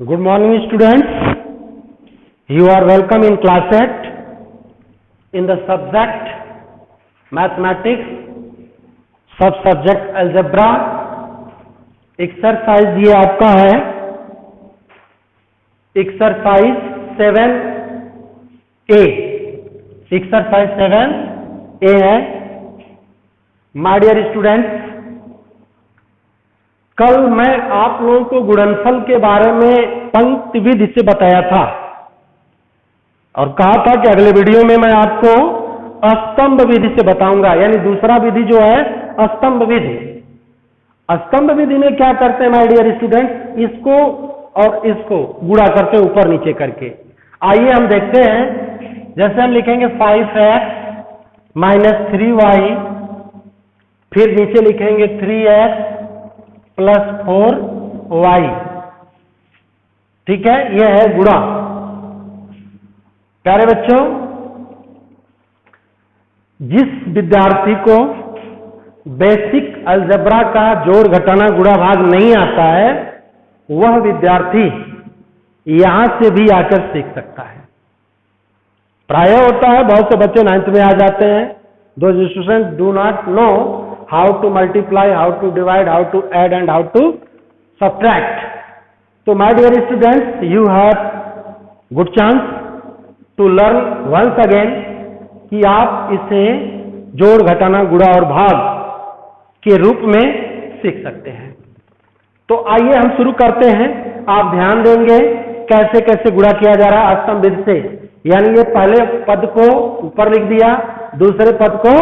Good morning, students. You are welcome in class 8 in the subject mathematics, sub-subject algebra. Exercise ये आपका है exercise 7A। Exercise 7A है। My dear students, कल मैं आप लोगों को गुणनफल के बारे में पंक्ति विधि से बताया था और कहा था कि अगले वीडियो में मैं आपको स्तंभ विधि से बताऊंगा, यानी दूसरा विधि जो है स्तंभ विधि। स्तंभ विधि में क्या करते हैं माय डियर स्टूडेंट्स, इसको और इसको गुणा करते हैं ऊपर नीचे करके। आइए हम देखते हैं। जैसे हम लिखेंगे 5x माइनस 3y, फिर नीचे लिखेंगे 3x प्लस 4y। ठीक है, यह है गुणा। प्यारे बच्चों, जिस विद्यार्थी को बेसिक अलजेब्रा का जोड़ घटाना गुणा भाग नहीं आता है, वह विद्यार्थी यहां से भी आकर सीख सकता है। प्राय होता है बहुत से बच्चे 9th में आ जाते हैं, दो students do not know how to multiply, how to divide, how to add and how to subtract. तो my dear students, you have good chance to learn once again कि आप इसे जोड़ घटाना गुणा और भाग के रूप में सीख सकते हैं। तो आइए हम शुरू करते हैं। आप ध्यान देंगे कैसे कैसे गुणा किया जा रहा है स्तंभ विधि से। यानी ये पहले पद को ऊपर लिख दिया, दूसरे पद को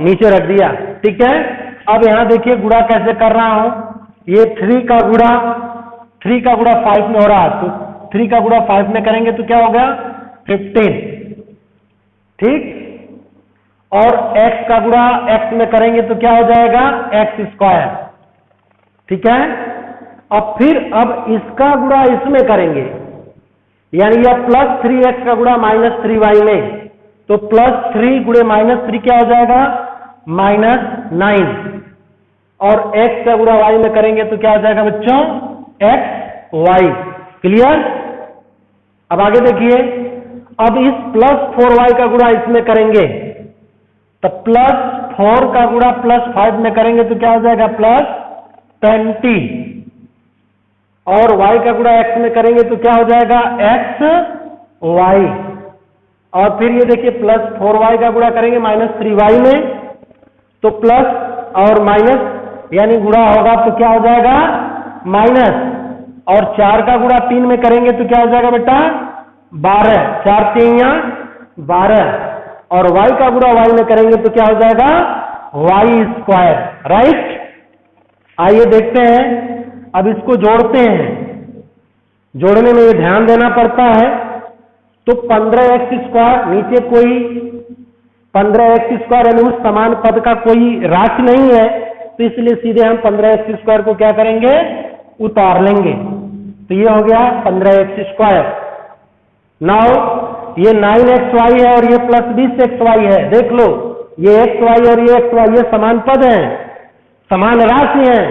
नीचे रख दिया। ठीक है, अब यहां देखिए गुणा कैसे कर रहा हूं। ये 3 का गुणा 5 में हो रहा है, तो 3 का गुणा 5 में करेंगे तो क्या हो गया 15। ठीक, और x का गुणा x में करेंगे तो क्या हो जाएगा x स्क्वायर। ठीक है, अब इसका गुणा इसमें करेंगे, यानी यह प्लस 3x का गुणा माइनस 3y में, तो प्लस 3 गुणे माइनस 3 क्या हो जाएगा -9, और x का गुणा y में करेंगे तो क्या हो जाएगा बच्चों xy। क्लियर। अब आगे देखिए, अब इस प्लस 4y का गुणा इसमें करेंगे तो प्लस 4 का गुणा प्लस 5 में करेंगे तो क्या हो जाएगा प्लस 20, और y का गुणा x में करेंगे तो क्या हो जाएगा xy। और फिर ये देखिए प्लस 4y का गुणा करेंगे माइनस 3y में, तो प्लस और माइनस यानी गुणा होगा तो क्या हो जाएगा माइनस, और 4 का गुणा 3 में करेंगे तो क्या हो जाएगा बेटा 12, 4 3 12, और y का गुणा y में करेंगे तो क्या हो जाएगा y स्क्वायर। राइट। आइए देखते हैं, अब इसको जोड़ते हैं। जोड़ने में ये ध्यान देना पड़ता है। तो 15x स्क्वायर, नीचे कोई 15x स्क्वायर यानी उस समान पद का कोई राशि नहीं है, तो इसलिए सीधे हम 15x स्क्वायर को क्या करेंगे उतार लेंगे। तो ये हो गया 15x स्क्वायर। नाउ ये 9xy है और ये प्लस 20xy है। देख लो, ये xy और ये xy ये समान पद हैं, समान राशि हैं।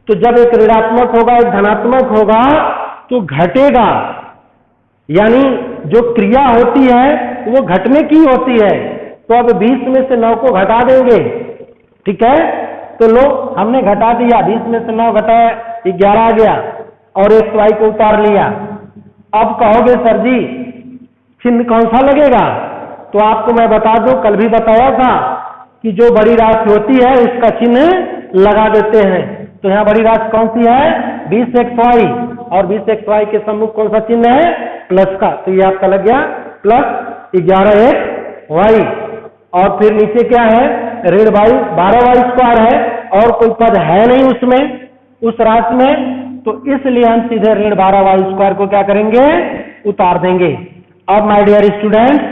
तो जब एक ऋणात्मक होगा एक धनात्मक होगा तो घटेगा, यानी जो क्रिया होती है वो घटने की होती है। तो अब 20 में से 9 को घटा देंगे। ठीक है, तो लो हमने घटा दिया, 20 में से 9 घटाया 11 आ गया, और xy को उतार लिया। अब कहोगे सर जी चिन्ह कौन सा लगेगा, तो आपको मैं बता दूं, कल भी बताया था कि जो बड़ी राशि होती है उसका चिन्ह लगा देते हैं। तो यहां बड़ी राशि कौन सी है 20xy, और 20xy के सम्मुख कौन सा चिन्ह है प्लस का, तो ये आपका लग गया प्लस 11xy। और फिर नीचे क्या है ऋण 12y स्क्वायर है, और कोई पद है नहीं उसमें उस राशि में, तो इसलिए हम सीधे ऋण 12y स्क्वायर को क्या करेंगे उतार देंगे। अब माय डियर स्टूडेंट्स,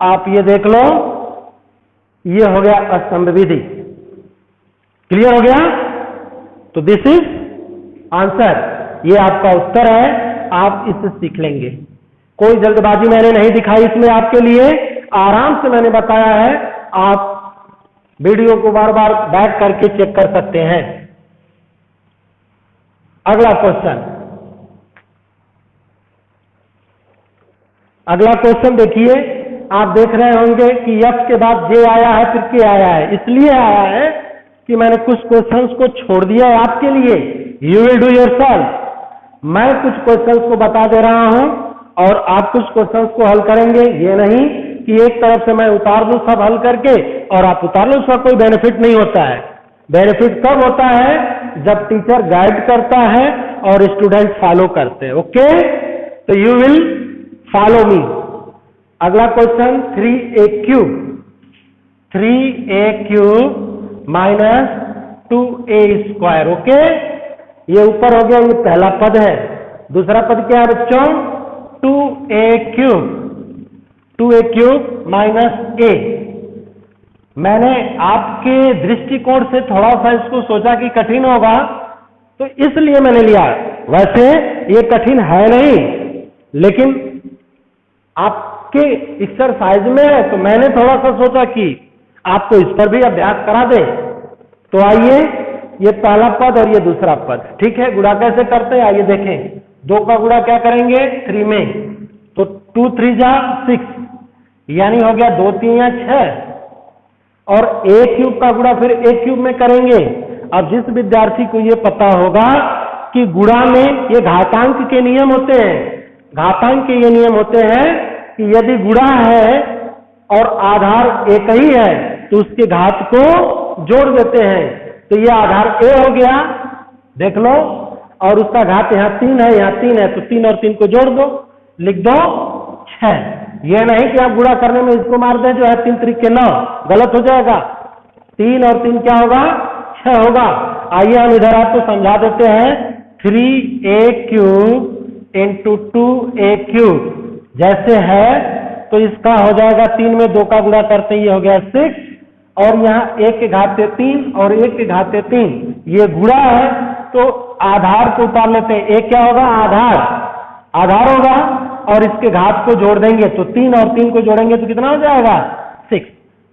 आप ये देख लो, ये हो गया स्तंभ विधि। क्लियर हो गया। तो दिस इज आंसर, ये आपका उत्तर है। आप इसे सीख लेंगे। कोई जल्दबाजी मैंने नहीं दिखाई इसमें, आपके लिए आराम से मैंने बताया है। आप वीडियो को बार बार बैक करके चेक कर सकते हैं। अगला क्वेश्चन, अगला क्वेश्चन देखिए, आप देख रहे होंगे कि f के बाद j आया है फिर k आया है, इसलिए आया है कि मैंने कुछ क्वेश्चंस को छोड़ दिया है आपके लिए। You will do yourself. मैं कुछ क्वेश्चंस को बता दे रहा हूं और आप कुछ क्वेश्चंस को हल करेंगे। ये नहीं कि एक तरफ से मैं उतार दूं सब हल करके और आप उतार लो, उसका कोई बेनिफिट नहीं होता है। बेनिफिट कब होता है? जब टीचर गाइड करता है और स्टूडेंट फॉलो करते हैं। ओके, तो यू विल फॉलो मी। अगला question 3a³ 3a³ minus 2a²। Okay, ये ऊपर हो गया, ये पहला पद है। दूसरा पद क्या है बच्चों? 2a³ minus a। मैंने आपके दृष्टिकोण से थोड़ा सा इसको सोचा कि कठिन होगा, तो इसलिए मैंने लिया। वैसे ये कठिन है नहीं, लेकिन आपके एक्सरसाइज में है, तो मैंने थोड़ा सा सोचा कि आपको इस पर भी अभ्यास करा दे। तो आइए, ये पहला पद और ये दूसरा पद, ठीक है। गुणा कैसे करते हैं आइए देखें। 2 का गुणा क्या करेंगे? 3 में, तो 2 3 जा 6, यानी हो गया 2 3 या 6। और a³ का गुणा फिर a³ में करेंगे। अब जिस विद्यार्थी को ये पता होगा कि गुणा में ये घातांक के नियम होते हैं, घातांक के ये नियम होते हैं कि यदि गुणा है और आधार एक ही है तो उसके घात को जोड़ देते हैं। तो ये आधार a हो गया, देख लो, और उसका घात यहाँ 3 है, यहाँ 3 है, तो 3 और 3 को जोड़ दो, लिख दो 6। ये नहीं कि आप गुणा करने में इसको मार दें जो है 3 3 9, गलत हो जाएगा। 3 और 3 क्या होगा? 6 होगा। आइए हम इधर आपको समझा देते हैं। 3a³ इंटू 2a³ जैसे है तो इसका हो जाएगा 3 में 2 का गुणा करते ही हो गया 6, और यहाँ 1 के घाते 3 और 1 के घाते 3, ये गुणा है तो आधार को उतार लेते हैं। एक क्या होगा? आधार होगा, और इसके घात को जोड़ देंगे तो 3 और 3 को जोड़ेंगे तो कितना हो जाएगा? 6।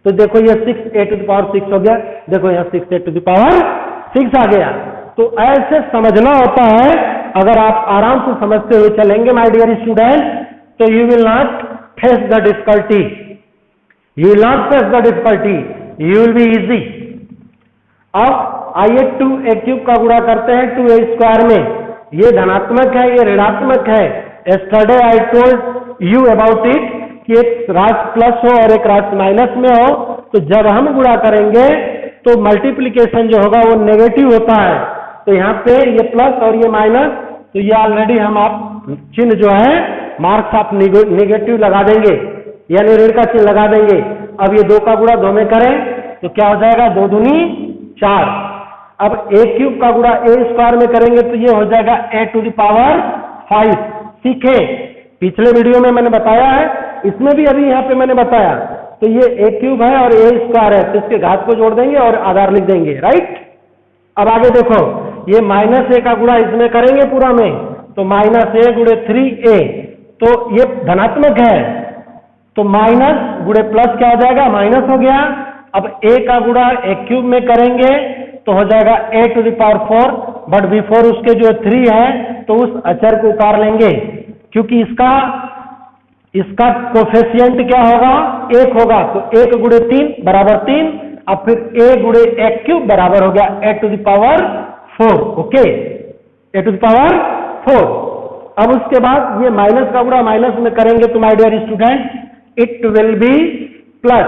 तो देखो ये 6a⁶ हो गया, देखो यहाँ 6a⁶ आ गया। तो ऐसे समझना होता है। अगर आप आराम से समझते हुए चलेंगे माय डियर स्टूडेंट, तो you will not face the difficulty, you will not face the difficulty, you will be easy. अब आइए 2a³ का गुणा करते हैं 2a² में। ये धनात्मक है, ये ऋणात्मक है। Yesterday I told you about it कि एक राशि प्लस हो और एक राशि माइनस में हो, तो जब हम गुणा करेंगे तो मल्टीप्लिकेशन जो होगा वो नेगेटिव होता है। तो यहाँ पे ये प्लस और ये माइनस, तो ये ऑलरेडी हम आप चिन्ह जो है मार्क्स आप नेगेटिव लगा देंगे, यानी ऋण का चिन्ह लगा देंगे। अब ये 2 का गुणा 2 में करें तो क्या हो जाएगा? 2 दूनी 4। अब a³ का गुणा a² में करेंगे तो ये हो जाएगा a⁵ सीखे, पिछले वीडियो में मैंने बताया है, इसमें भी अभी यहाँ पे मैंने बताया। तो ये a³ है और a² है, तो इसके घात को जोड़ देंगे और आधार लिख देंगे, राइट। अब आगे देखो, ये -a का गुणा इसमें करेंगे पूरा में, तो -a गुणे 3a, तो ये धनात्मक है, तो माइनस गुणे प्लस क्या हो जाएगा? माइनस हो गया। अब a का गुणा a³ में करेंगे तो हो जाएगा a⁴, बट बिफोर उसके जो 3 है तो उस अचर को उतार लेंगे, क्योंकि इसका कोफिशिएंट क्या होगा? 1 होगा। तो 1 गुणे 3 बराबर 3। अब फिर a गुणे a³ बराबर हो गया a⁴। Okay, a⁴। अब उसके बाद ये माइनस का गुणा माइनस में करेंगे तो my dear student it will be plus.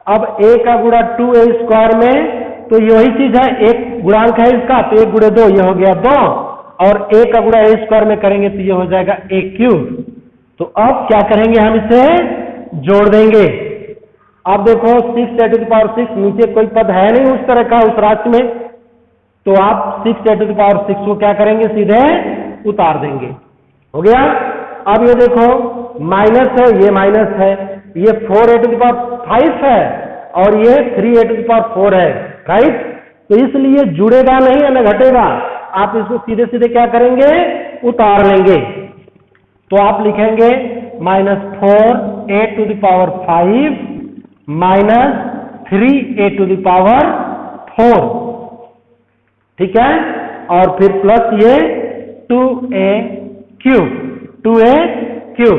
अब a का गुणा 2a² में, तो ये वही चीज है, एक गुणांक है इसका, तो 1 गुणे 2 ये हो गया 2, और a का गुणा a² में करेंगे तो ये हो जाएगा a³। तो अब क्या करेंगे? हम इसे जोड़ देंगे। अब देखो 6a⁶, नीचे कोई पद है नहीं उस तरह का उस राशि में, तो आप 6a⁶ को क्या करेंगे? सीधे उतार देंगे, हो गया। अब ये देखो माइनस है, ये माइनस है, ये 4a⁵ है और ये 3a⁴ है, राइट। तो इसलिए जुड़ेगा नहीं या न घटेगा, आप इसको सीधे सीधे क्या करेंगे? उतार लेंगे। तो आप लिखेंगे -4a⁵ माइनस 3a⁴, ठीक है, और फिर प्लस ये 2a³।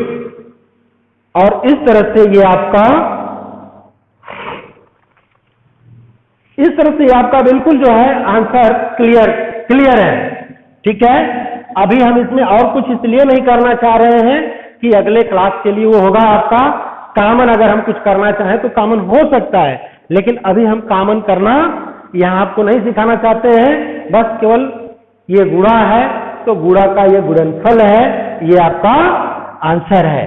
और इस तरह से ये आपका बिल्कुल जो है आंसर क्लियर है। ठीक है, अभी हम इसमें और कुछ इसलिए नहीं करना चाह रहे हैं कि अगले क्लास के लिए वो होगा आपका कॉमन। अगर हम कुछ करना चाहें तो कॉमन हो सकता है, लेकिन अभी हम कॉमन करना यहां आपको नहीं सिखाना चाहते हैं। बस केवल ये गुणा है तो गुणा का ये गुणनफल है, ये आपका आंसर है।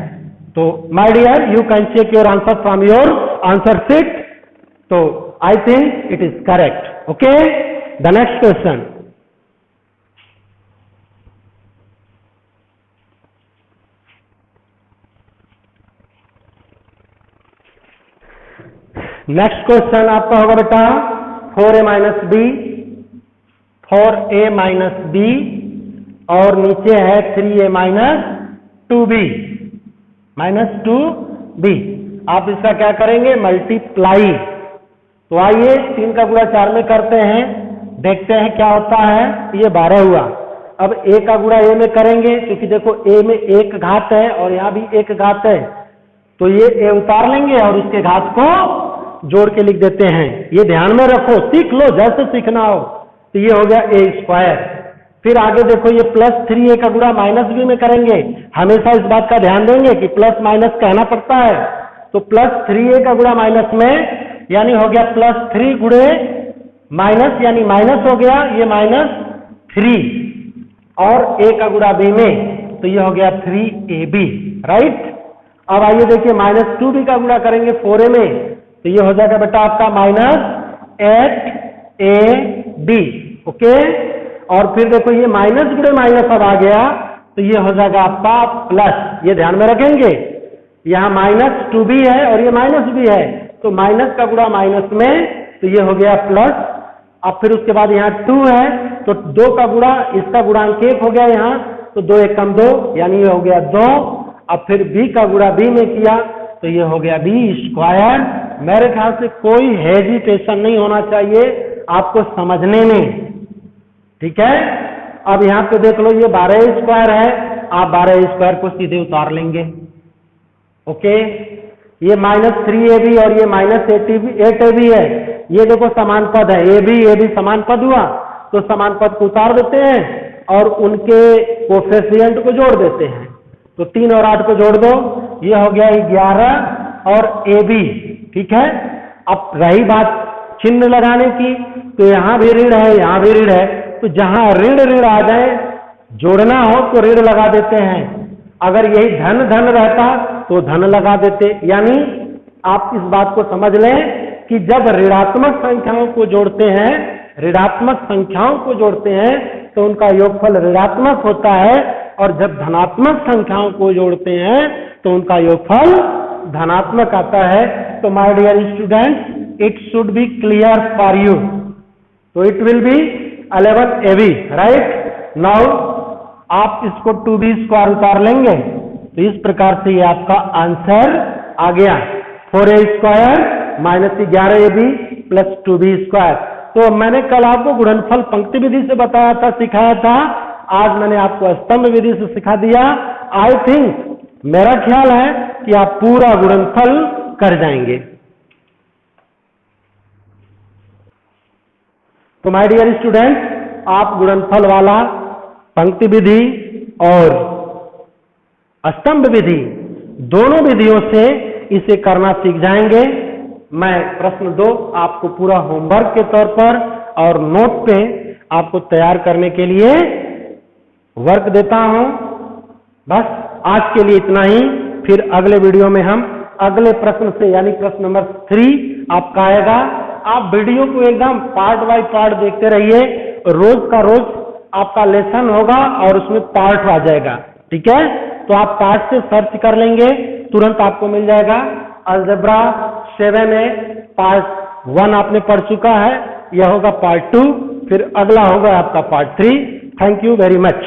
तो my dear, you can check your answer from your answer sheet. तो I think it is correct. Okay, the next question. Next question आपका होगा बेटा 4a minus B, 4a minus B और नीचे है 3a minus 2b, minus 2b। आप इसका क्या करेंगे? मल्टीप्लाई। तो आइए 3 का गुणा 4 में करते हैं, देखते हैं क्या होता है। ये 12 हुआ। अब a का गुणा a में करेंगे, क्योंकि देखो a में एक घात है और यहां भी एक घात है, तो ये a उतार लेंगे और उसके घात को जोड़ के लिख देते हैं। ये ध्यान में रखो, सीख लो जैसे सीखना हो। तो ये हो गया a स्क्वायर। फिर आगे देखो ये प्लस 3a का गुणा माइनस b में करेंगे। हमेशा इस बात का ध्यान देंगे कि प्लस माइनस कहना पड़ता है। तो प्लस 3a का गुणा माइनस में, यानी हो गया प्लस 3 गुणे माइनस, यानी माइनस हो गया ये माइनस 3, और a का गुणा b में, तो ये हो गया 3ab, राइट। अब आइए देखिए माइनस 2b का गुणा करेंगे 4a में, तो ये हो जाएगा बेटा आपका माइनस 8ab। ओके, और फिर देखो ये माइनस गुणे माइनस अब आ गया, तो ये हो जाएगा आपका प्लस। ये ध्यान में रखेंगे, यहां माइनस 2b है और ये माइनस b है, तो माइनस का गुणा माइनस में, तो ये हो गया प्लस। अब फिर उसके बाद यहाँ 2 है, तो 2 का गुणा, इसका गुणांक 1 हो गया यहाँ, तो 2 1 कम 2, यानी ये हो गया 2। अब फिर b का गुणा b में किया, तो ये हो गया b स्क्वायर। मेरे ख्याल से कोई हेजिटेशन नहीं होना चाहिए आपको समझने में, ठीक है। अब यहां पे देख लो ये 12 स्क्वायर है, आप 12 स्क्वायर को सीधे उतार लेंगे। ओके, ये माइनस 3ab और ये माइनस 8ab है, ये देखो समान पद है, ab समान पद हुआ, तो समान पद को उतार देते हैं और उनके कोफिशिएंट को जोड़ देते हैं। तो 3 और 8 को जोड़ दो, ये हो गया 11 और ab, ठीक है। अब रही बात चिन्ह लगाने की, तो यहां भी ऋण है, यहां भी ऋण है, तो जहां ऋण ऋण आ जाए, जोड़ना हो तो ऋण लगा देते हैं। अगर यही धन धन रहता तो धन लगा देते। यानी आप इस बात को समझ लें कि जब ऋणात्मक संख्याओं को जोड़ते हैं, ऋणात्मक संख्याओं को जोड़ते हैं, तो उनका योगफल ऋणात्मक होता है, और जब धनात्मक संख्याओं को जोड़ते हैं तो उनका योगफल धनात्मक आता है। तो my dear students, it should be clear for you. तो it will be 11ab, right. Now आप इसको 2b स्क्वायर उतार लेंगे, तो इस प्रकार से ये आपका आंसर आ गया 4a square minus 11ab plus 2b square. तो मैंने कल आपको गुणनफल पंक्ति विधि से बताया था, सिखाया था, आज मैंने आपको स्तंभ विधि से सिखा दिया। आई थिंक, मेरा ख्याल है कि आप पूरा गुणनफल कर जाएंगे। तो माय डियर स्टूडेंट, आप गुणनफल वाला पंक्ति विधि और स्तंभ विधि दोनों विधियों से इसे करना सीख जाएंगे। मैं प्रश्न 2 आपको पूरा होमवर्क के तौर पर और नोट पे आपको तैयार करने के लिए वर्क देता हूं। बस आज के लिए इतना ही, फिर अगले वीडियो में हम अगले प्रश्न से, यानी प्रश्न नंबर 3 आपका आएगा। आप वीडियो को एकदम पार्ट बाय पार्ट देखते रहिए, रोज का रोज आपका लेसन होगा और उसमें पार्ट आ जाएगा, ठीक है। तो आप पार्ट से सर्च कर लेंगे, तुरंत आपको मिल जाएगा। अलजेब्रा 7a पार्ट 1 आपने पढ़ चुका है, यह होगा पार्ट 2, फिर अगला होगा आपका part 3। Thank you very much.